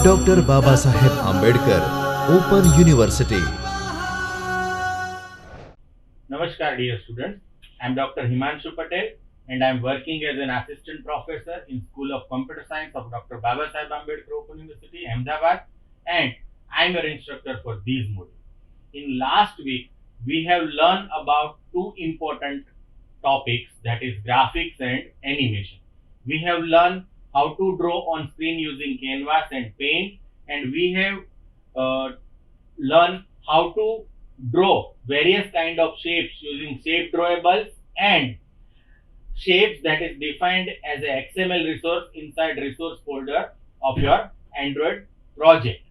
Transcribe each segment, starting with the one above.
Dr. Babasaheb Ambedkar Open University. Namaskar dear students, I am Dr. Himanshu Patel and I am working as an assistant professor in School of Computer Science of Dr. Babasaheb Ambedkar Open University, Ahmedabad, and I am your instructor for these modules. In last week, we have learned about two important topics, that is graphics and animation. We have learned how to draw on screen using canvas and paint, and we have learned how to draw various kind of shapes using shape drawables and shapes that is defined as a XML resource inside resource folder of your Android project.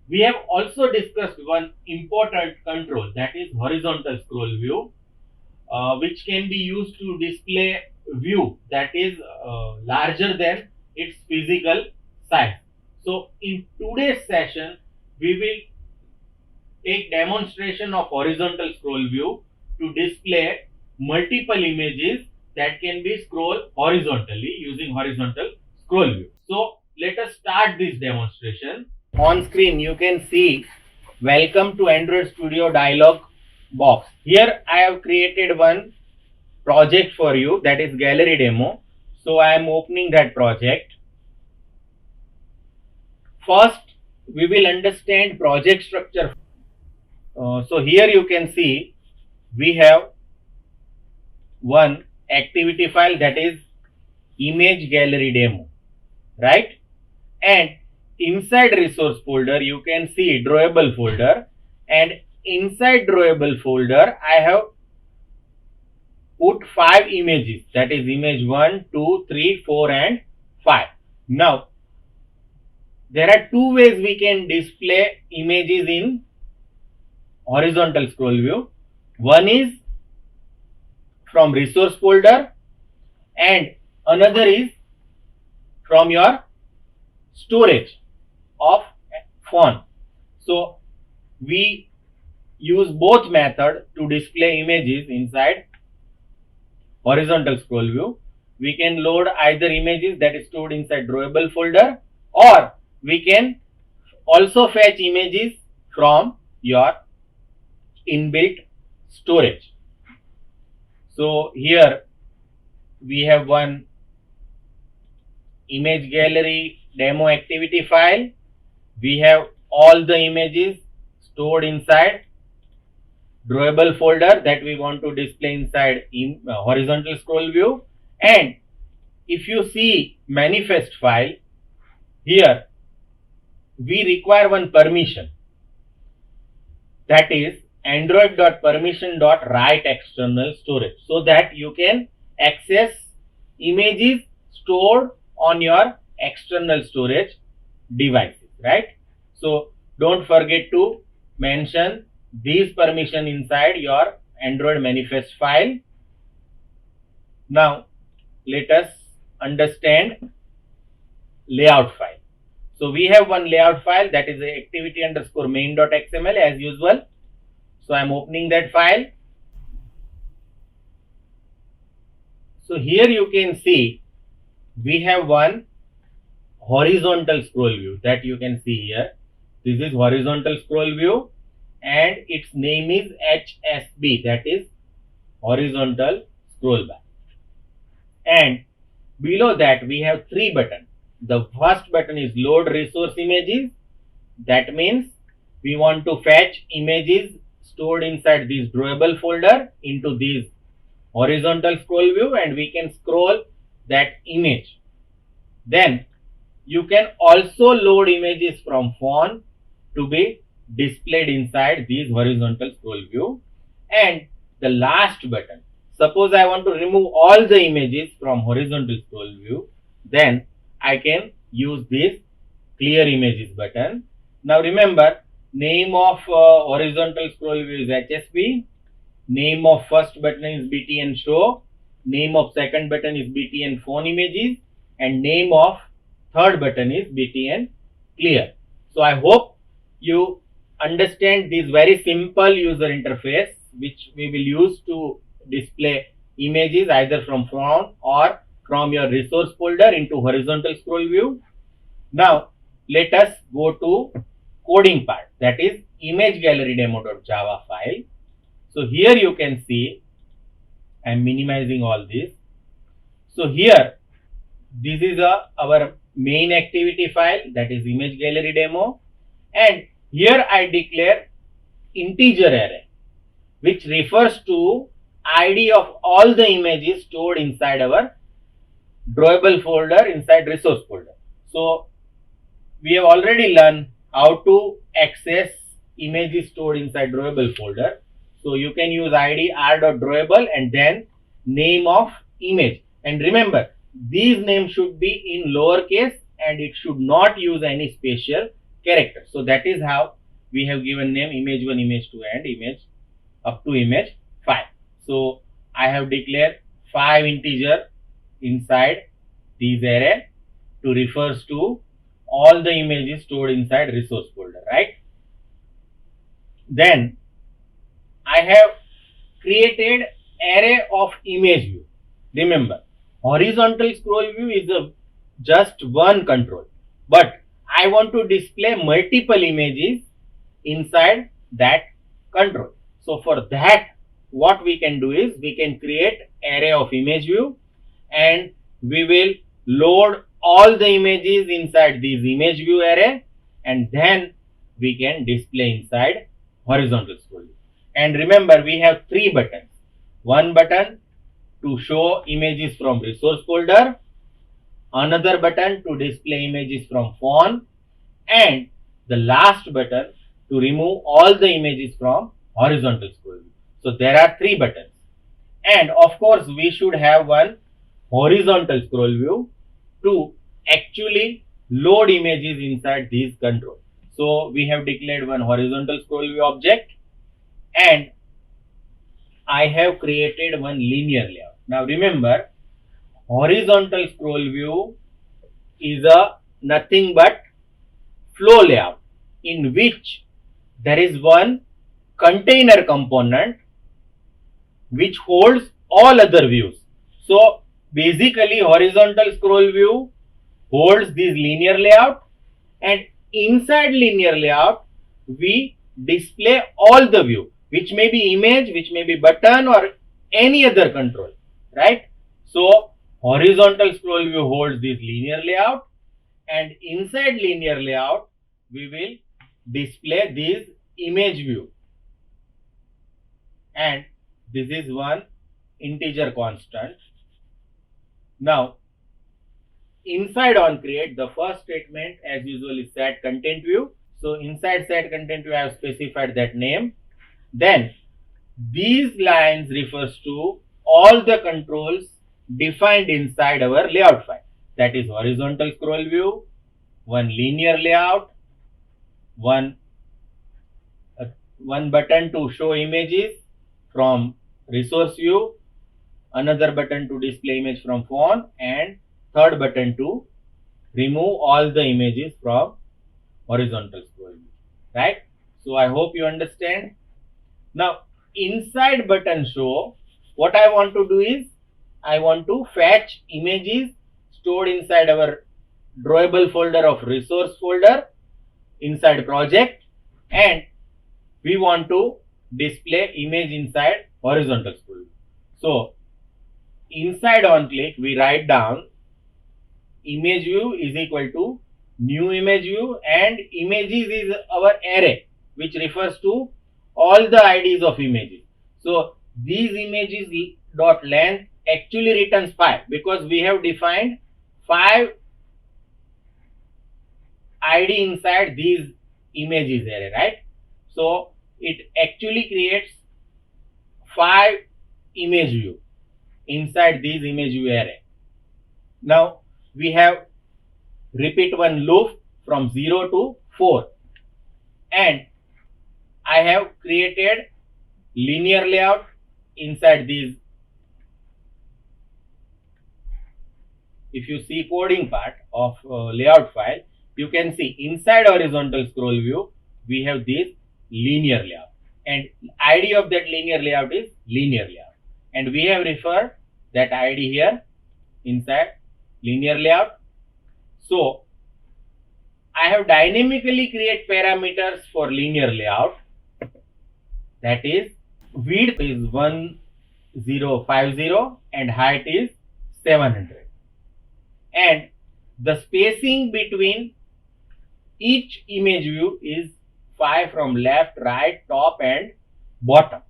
We have also discussed one important control, that is horizontal scroll view, which can be used to display view that is larger than its physical size. So in today's session, we will take demonstration of horizontal scroll view to display multiple images that can be scrolled horizontally using horizontal scroll view. So let us start this demonstration. On screen you can see welcome to Android Studio dialog box. Here I have created one project for you, that is gallery demo. So I am opening that project. First we will understand project structure. So here you can see we have one activity file, that is image gallery demo, right? And inside resource folder you can see drawable folder, and inside drawable folder I have put 5 images, that is image 1, 2, 3, 4 and 5. Now there are two ways we can display images in horizontal scroll view. One is from resource folder and another is from your storage of phone. So we use both method to display images inside horizontal scroll view. We can load either images that is stored inside drawable folder, or we can also fetch images from your inbuilt storage. So here we have one image gallery demo activity file. We have all the images stored inside drawable folder that we want to display inside in horizontal scroll view. And if you see manifest file, here we require one permission, that is android.permission.write external storage, so that you can access images stored on your external storage devices, right? So don't forget to mention these permission inside your Android manifest file. Now let us understand layout file. So we have one layout file, that is activity_main.xml as usual. So I am opening that file. So here you can see we have one horizontal scroll view that you can see here. This is horizontal scroll view and its name is HSB, that is horizontal scroll bar. And below that we have 3 buttons. The first button is load resource images. That means we want to fetch images stored inside this drawable folder into this horizontal scroll view, and we can scroll that image. Then you can also load images from phone to be displayed inside this horizontal scroll view. And the last button, suppose I want to remove all the images from horizontal scroll view, then I can use this clear images button. Now remember, name of horizontal scroll view is HSB, name of first button is BTN show, name of second button is BTN phone images, and name of third button is BTN clear. So I hope you understand this very simple user interface which we will use to display images either from phone or from your resource folder into horizontal scroll view. Now let us go to coding part, that is image gallery demo.java file. So here you can see I am minimizing all this. So here this is our main activity file, that is image gallery demo, and here I declare integer array which refers to ID of all the images stored inside our drawable folder inside resource folder. So we have already learned how to access images stored inside drawable folder. So you can use id r.drawable and then name of image. And remember, these names should be in lowercase and it should not use any special character. So that is how we have given name image1, image2 and image up to image 5. So I have declared 5 integer inside this array to refers to all the images stored inside resource folder, right? Then I have created array of image view. Remember, horizontal scroll view is just one control, but I want to display multiple images inside that control. So for that, what we can do is we can create array of image view and we will load all the images inside this image view array and then we can display inside horizontal scroll view. And remember, we have 3 buttons. One button to show images from resource folder, another button to display images from phone, and the last button to remove all the images from horizontal scroll view. So there are 3 buttons. And of course, we should have one horizontal scroll view to actually load images inside these controls. So we have declared one horizontal scroll view object and I have created one linear layout. Now remember, horizontal scroll view is a nothing but flow layout in which there is one container component which holds all other views. So basically horizontal scroll view holds this linear layout and inside linear layout we display all the view which may be image, which may be button or any other control, right? So horizontal scroll view holds this linear layout and inside linear layout we will display this image view and this is one integer constant. Now inside onCreate, the first statement as usual is set content view. So inside set content view I have specified that name. Then these lines refers to all the controls defined inside our layout file, that is horizontal scroll view, one linear layout, one button to show images from resource view, another button to display image from phone, and third button to remove all the images from horizontal scroll view, right? So I hope you understand. Now inside button show, what I want to do is I want to fetch images stored inside our drawable folder of resource folder inside project and we want to display image inside horizontal scroll view. So inside onClick we write down image view is equal to new image view and images is our array which refers to all the IDs of images. So these images dot length actually returns 5 because we have defined 5 ID inside these images array, right? So it actually creates 5 image view inside these image view array. Now we have repeat one loop from 0 to 4 and I have created linear layout inside these. If you see coding part of layout file, you can see inside horizontal scroll view we have this linear layout and ID of that linear layout is linear layout and we have referred that ID here inside linear layout. So I have dynamically create parameters for linear layout. That is, width is 1050 and height is 700. And the spacing between each image view is 5 from left, right, top and bottom.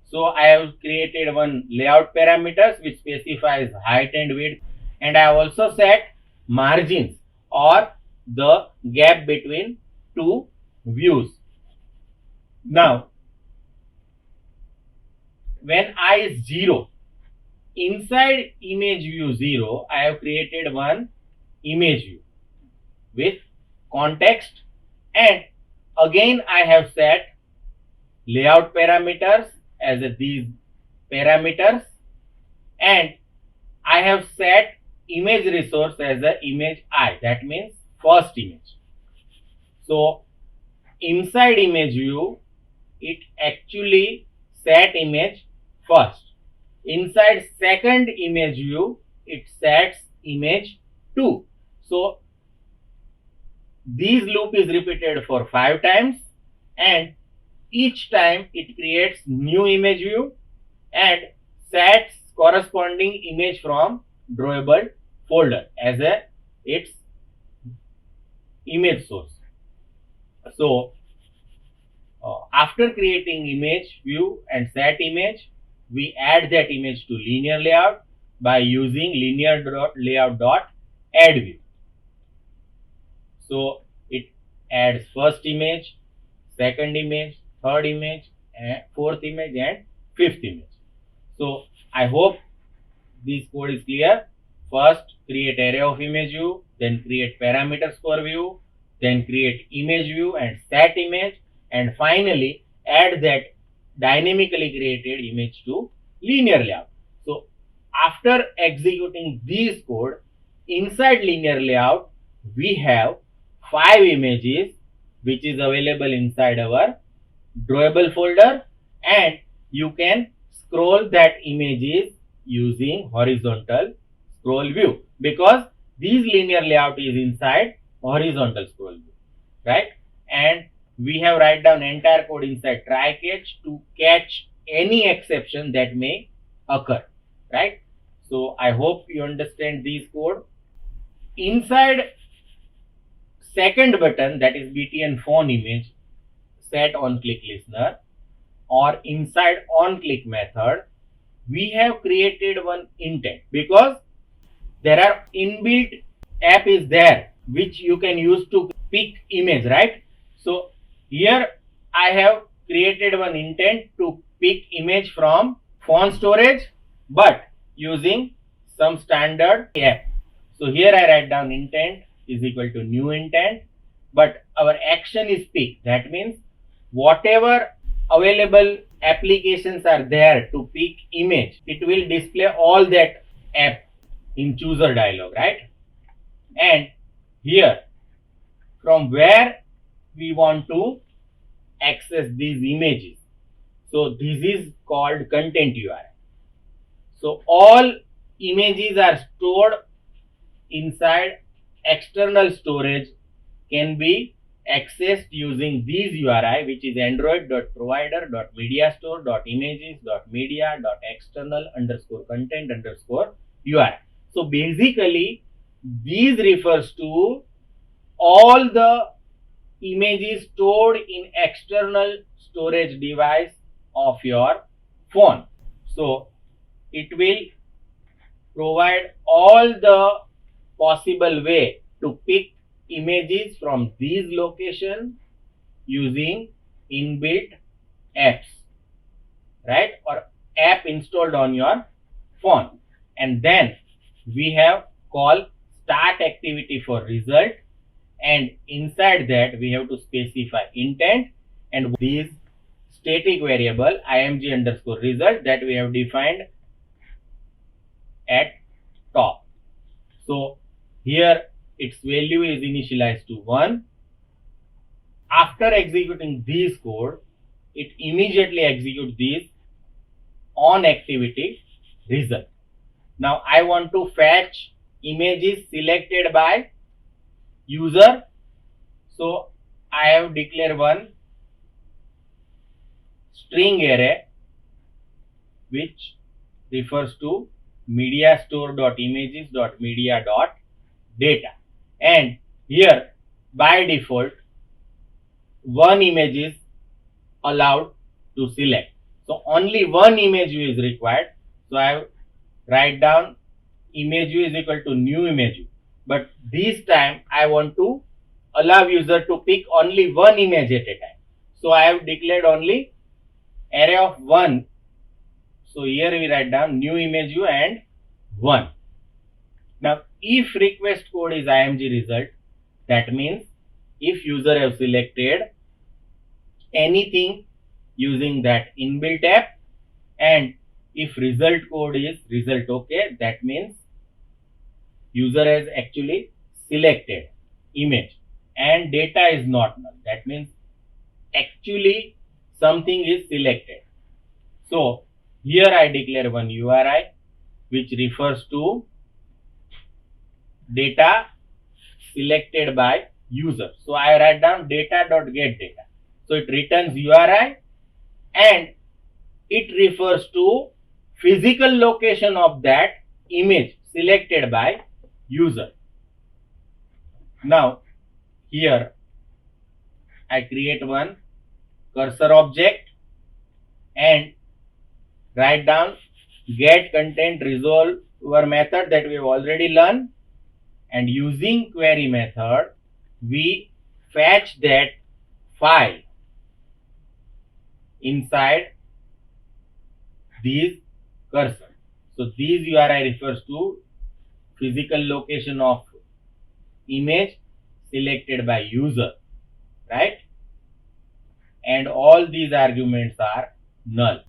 So I have created one layout parameters which specifies height and width, and I have also set margins or the gap between two views. Now, when I is 0, inside image view 0, I have created one image view with context, and again I have set layout parameters as these parameters, and I have set image resource as a image I, that means first image. So inside image view it actually set image first. Inside second image view it sets image 2. So this loop is repeated for 5 times, and each time it creates new image view and sets corresponding image from drawable folder as its image source. So after creating image view and set image, we add that image to linear layout by using linear layout dot add view. So it adds first image, second image, third image, and fourth image and fifth image. So I hope this code is clear. First create array of image view, then create parameters for view, then create image view and set image, and finally add that dynamically created image to linear layout. So after executing this code, inside linear layout we have 5 images which is available inside our drawable folder, and you can scroll that images using horizontal scroll view, because this linear layout is inside horizontal scroll view, right? And we have write down entire code inside try catch to catch any exception that may occur, right? So I hope you understand this code. Inside second button, that is BTN phone image, set on click listener, or inside on click method, we have created one intent, because there are inbuilt app is there which you can use to pick image, right? So here I have created one intent to pick image from phone storage but using some standard app. So here I write down intent is equal to new intent, but our action is pick. That means whatever available applications are there to pick image, it will display all that app in chooser dialog, right? And here from where we want to access these images, so this is called content URI. So all images are stored inside external storage, can be accessed using this URI, which is android.provider.mediastore.images.media.external_content_URI. So basically these refers to all the images stored in external storage device of your phone. So it will provide all the possible way to pick images from these location using inbuilt apps, right, or app installed on your phone. And then we have call start activity for result, and inside that we have to specify intent and this static variable img underscore result that we have defined at top. So here its value is initialized to 1. After executing this code, it immediately executes this on activity result. Now I want to fetch images selected by user. So I have declared one string array which refers to mediastore.images.media.data, and here by default one image is allowed to select. So only one image view is required. So I write down image view is equal to new image view. But this time I want to allow user to pick only one image at a time. So I have declared only array of one. So here we write down new image view and one. Now if request code is img result, that means if user have selected anything using that inbuilt app, and if result code is result okay, that means user has actually selected image and data is not null. That means actually something is selected. So here I declare one URI which refers to data selected by user. So I write down data.getData. So it returns URI and it refers to physical location of that image selected by user. Now here I create one cursor object and write down get content resolver method that we have already learned, and using query method we fetch that file inside these cursor. So these URI refers to physical location of image selected by user, right? And all these arguments are null.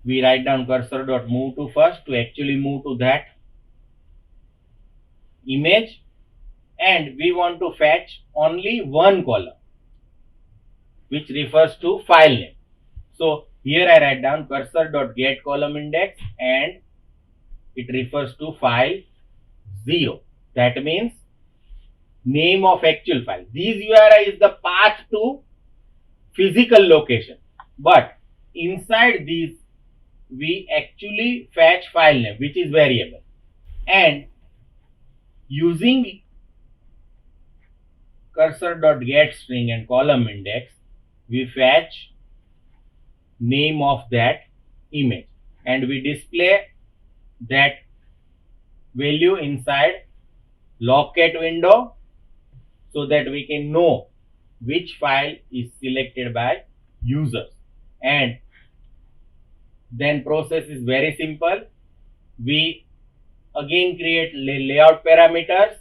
We write down cursor.move to first to actually move to that image, and we want to fetch only one column which refers to file name. So here I write down cursor.get column index and it refers to file 0. That means name of actual file. This URI is the path to physical location, but inside these we actually fetch file name which is variable, and using cursor.get string and column index we fetch name of that image and we display that value inside logcat window so that we can know which file is selected by users. And then process is very simple. We again create layout parameters,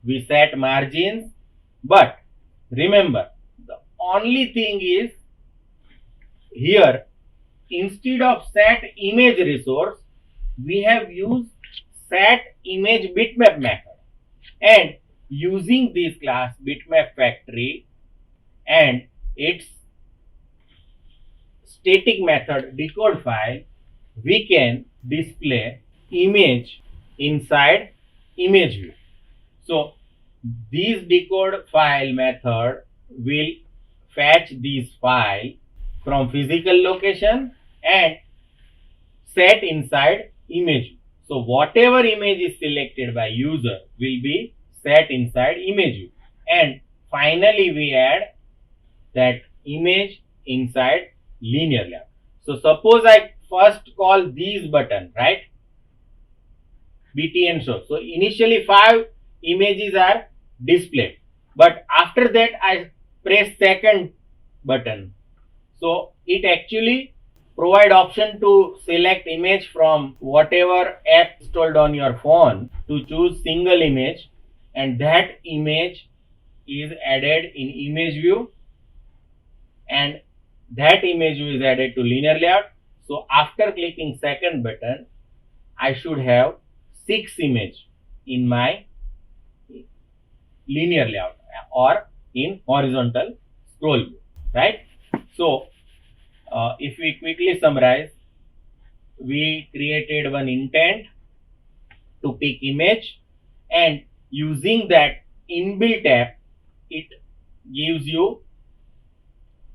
we set margins, but remember the only thing is here instead of set image resource we have used set image bitmap method, and using this class bitmap factory and its static method decode file we can display image inside image view. So this decode file method will fetch this file from physical location and set inside image view. So whatever image is selected by user will be set inside image view, and finally we add that image inside linear layout. So suppose I first call these button, right, BTN show. So initially 5 images are displayed, but after that I press second button. So it actually provide option to select image from whatever app installed on your phone to choose single image, and that image is added in image view and that image view is added to linear layout. So after clicking second button I should have 6 image in my linear layout or in horizontal scroll view, right? So if we quickly summarize, we created one intent to pick image, and using that inbuilt app it gives you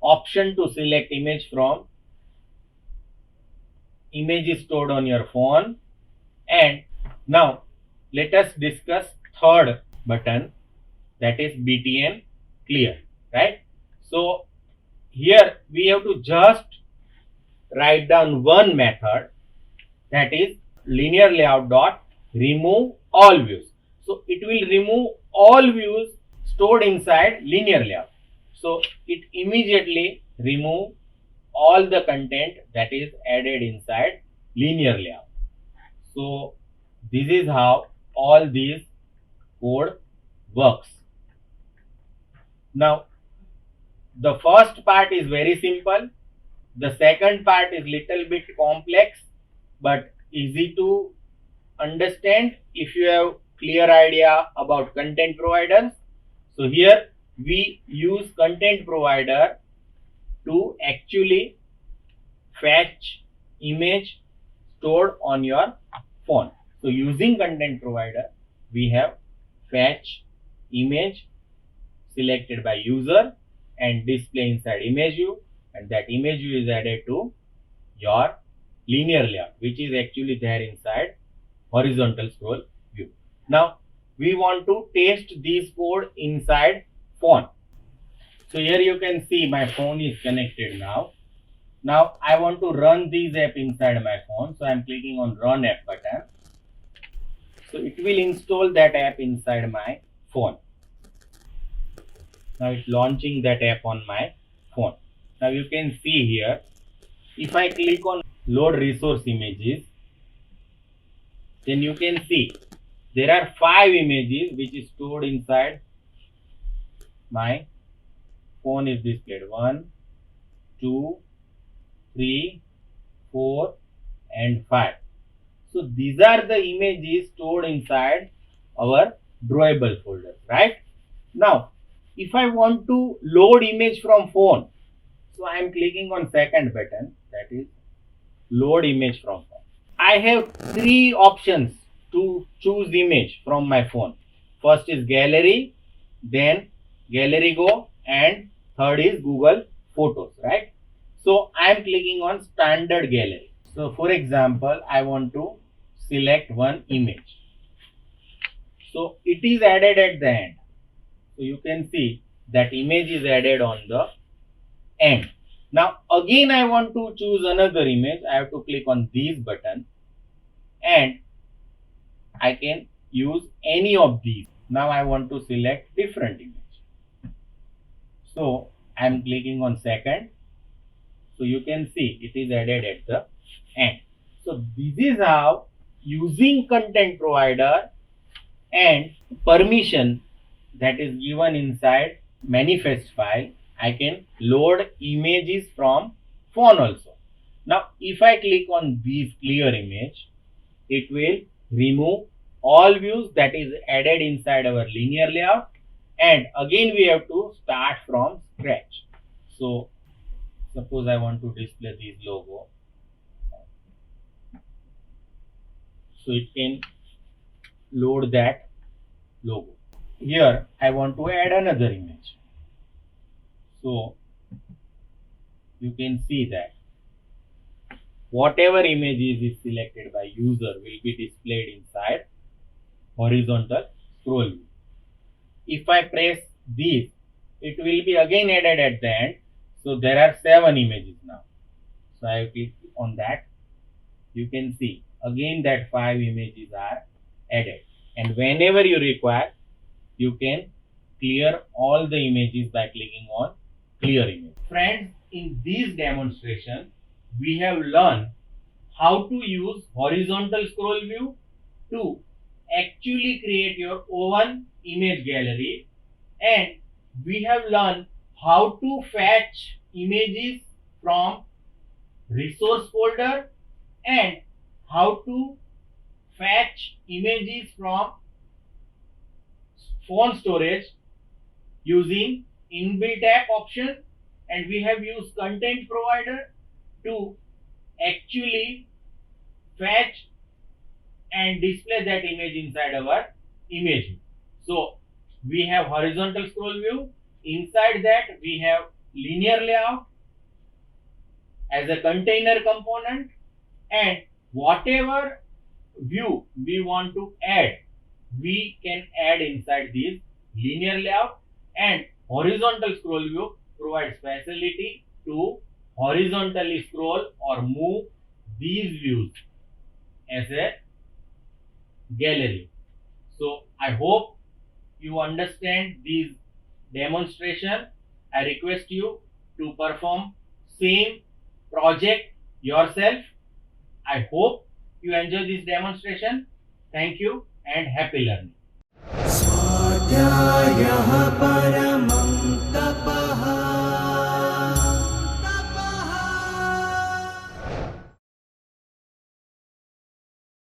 option to select image from images stored on your phone. And now let us discuss third button, that is BTN clear, right? So here we have to just write down one method, that is linear layout dot remove all views. So it will remove all views stored inside linear layout. So it immediately remove all the content that is added inside linear layout. So this is how all these code works. Now the first part is very simple. The second part is little bit complex but easy to understand if you have clear idea about content providers. So here we use content provider to actually fetch image stored on your phone. So using content provider, we have fetch image selected by user and display inside image view, and that image view is added to your linear layout, which is actually there inside horizontal scroll view. Now we want to test this code inside phone. So here you can see my phone is connected now. Now I want to run this app inside my phone. So I am clicking on run app button. So it will install that app inside my phone. Now it's launching that app on my phone. Now you can see here, if I click on load resource images, then you can see there are 5 images which is stored inside my phone is displayed. 1, 2, 3, 4 and 5. So these are the images stored inside our drawable folder, right? Now if I want to load image from phone, so I am clicking on second button, that is load image from phone. I have 3 options to choose image from my phone. First is gallery, then gallery go, and third is Google Photos, right? So I am clicking on standard gallery. So for example, I want to select one image. So it is added at the end. So you can see that image is added on the end. Now again I want to choose another image. I have to click on this button and I can use any of these. Now I want to select different image. So I am clicking on second. So you can see it is added at the end. So this is how using content provider and permission that is given inside manifest file, I can load images from phone also. Now if I click on this clear image, it will remove all views that is added inside our linear layout, and again we have to start from scratch. So suppose I want to display this logo, so it can load that logo. Here I want to add another image. So you can see that whatever images is selected by user will be displayed inside horizontal scroll view. If I press this, it will be again added at the end. So there are 7 images now. So I click on that. You can see again that 5 images are added, and whenever you require, you can clear all the images by clicking on clear image. Friends, in this demonstration, we have learned how to use horizontal scroll view to actually create your own image gallery, and we have learned how to fetch images from resource folder and how to fetch images from phone storage using inbuilt app option, and we have used content provider to actually fetch and display that image inside our image view. So we have horizontal scroll view, Inside that we have linear layout as a container component, and whatever view we want to add, we can add inside this linear layout. And horizontal scroll view provides facility to horizontally scroll or move these views as a gallery. So I hope you understand this demonstration. I request you to perform same project yourself. I hope you enjoy this demonstration. Thank you and happy learning. स्वाध्यायः परमं तप